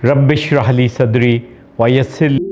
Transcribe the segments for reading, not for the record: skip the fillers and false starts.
रब्बिश्रह ली सदरी वयस्सिर।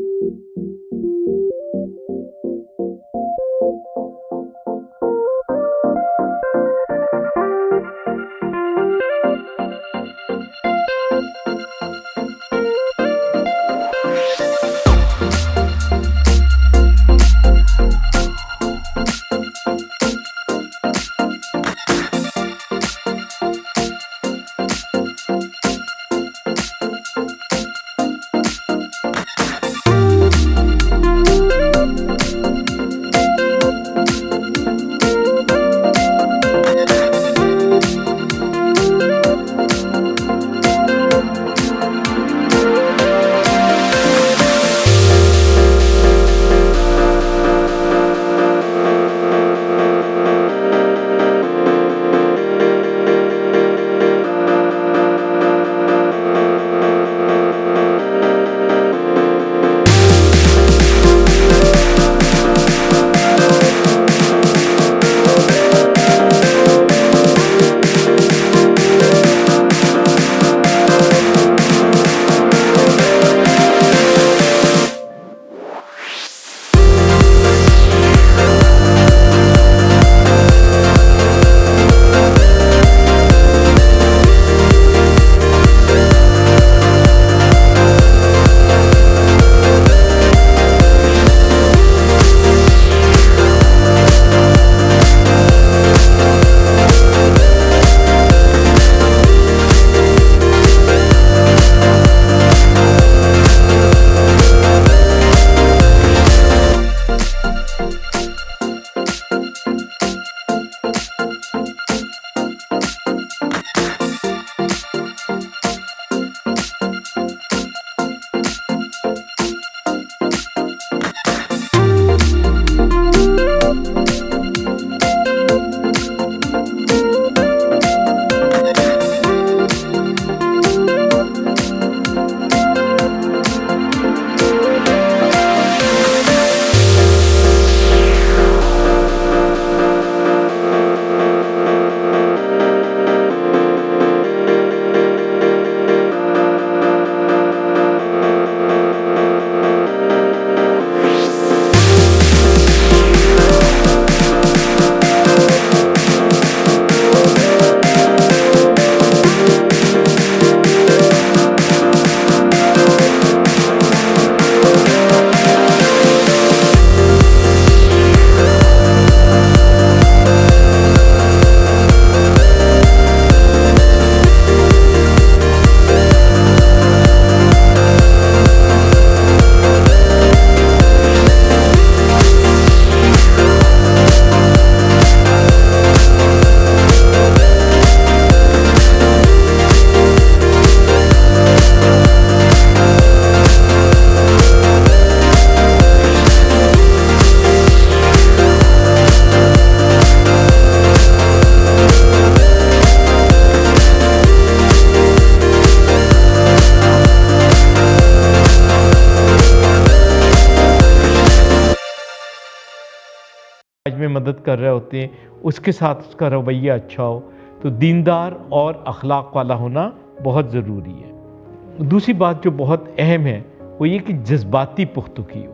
में मदद कर रहे होते हैं, उसके साथ उसका रवैया अच्छा हो। तो दीनदार और अखलाक वाला होना बहुत ज़रूरी है। दूसरी बात जो बहुत अहम है वो ये कि जज्बाती पुख्तगी हो।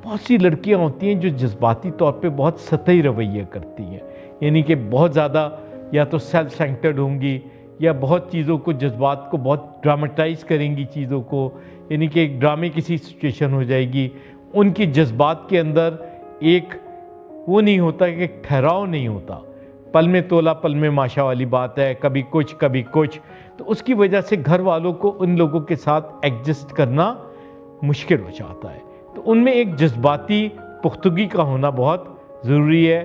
बहुत सी लड़कियां होती हैं जो जज्बाती तौर पे बहुत सतही रवैया करती हैं, यानी कि बहुत ज़्यादा या तो सेल्फ सेंटर्ड होंगी या बहुत चीज़ों को, जज्बात को बहुत ड्रामेटाइज करेंगी चीज़ों को, यानी कि एक ड्रामे किसी सिचुएशन हो जाएगी। उनके जज्बात के अंदर एक वो नहीं होता कि ठहराव नहीं होता, पल में तोला पल में माशा वाली बात है, कभी कुछ कभी कुछ। तो उसकी वजह से घर वालों को उन लोगों के साथ एडजस्ट करना मुश्किल हो जाता है। तो उनमें एक जज्बाती पुख्तगी का होना बहुत ज़रूरी है।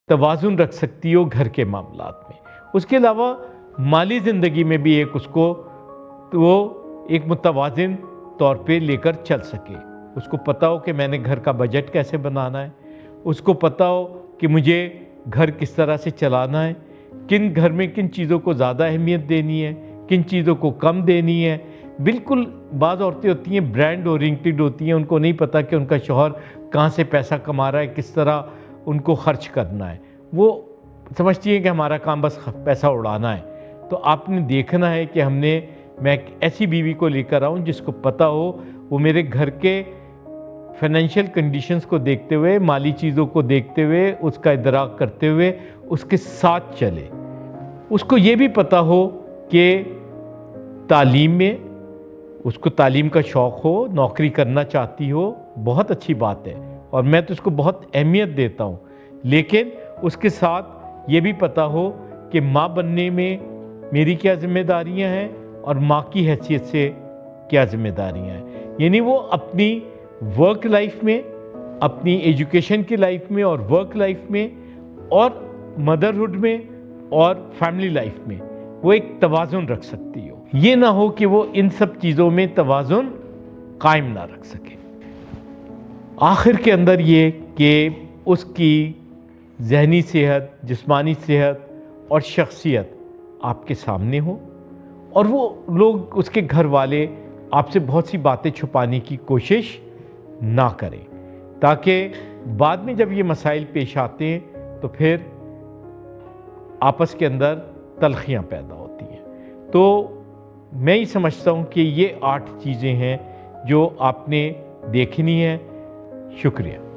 तवाज़ुन रख सकती हो घर के मामलात में। उसके अलावा माली ज़िंदगी में भी एक उसको तो वो एक मुतवाज़िन तौर पे लेकर चल सके। उसको पता हो कि मैंने घर का बजट कैसे बनाना है, उसको पता हो कि मुझे घर किस तरह से चलाना है, किन घर में किन चीज़ों को ज़्यादा अहमियत देनी है, किन चीज़ों को कम देनी है। बिल्कुल बाज़ औरतें होती हैं ब्रांड ओरिएंटेड होती हैं, उनको नहीं पता कि उनका शौहर कहाँ से पैसा कमा रहा है, किस तरह उनको खर्च करना है। वो समझती हैं कि हमारा काम बस पैसा उड़ाना है। तो आपने देखना है कि मैं एक ऐसी बीवी को लेकर आऊँ जिसको पता हो वो मेरे घर के फाइनेंशियल कंडीशंस को देखते हुए, माली चीज़ों को देखते हुए, उसका इदराक करते हुए उसके साथ चले। उसको ये भी पता हो कि तालीम में उसको तालीम का शौक़ हो, नौकरी करना चाहती हो, बहुत अच्छी बात है और मैं तो उसको बहुत अहमियत देता हूँ। लेकिन उसके साथ ये भी पता हो कि माँ बनने में मेरी क्या ज़िम्मेदारियाँ हैं और माँ की हैसियत से क्या ज़िम्मेदारियाँ हैं। यानी वो अपनी वर्क लाइफ में, अपनी एजुकेशन की लाइफ में और वर्क लाइफ में और मदरहुड में और फैमिली लाइफ में वो एक तवाज़ुन रख सकती हो। ये ना हो कि वो इन सब चीज़ों में तवाज़ुन कायम ना रख सके। आखिर के अंदर ये कि उसकी ज़हनी सेहत, जिस्मानी सेहत और शख्सियत आपके सामने हो और वो लोग, उसके घर वाले आपसे बहुत सी बातें छुपाने की कोशिश ना करें, ताकि बाद में जब ये मसाइल पेश आते हैं तो फिर आपस के अंदर तलखियाँ पैदा होती हैं। तो मैं ये समझता हूँ कि ये 8 चीज़ें हैं जो आपने देखनी है। शुक्रिया।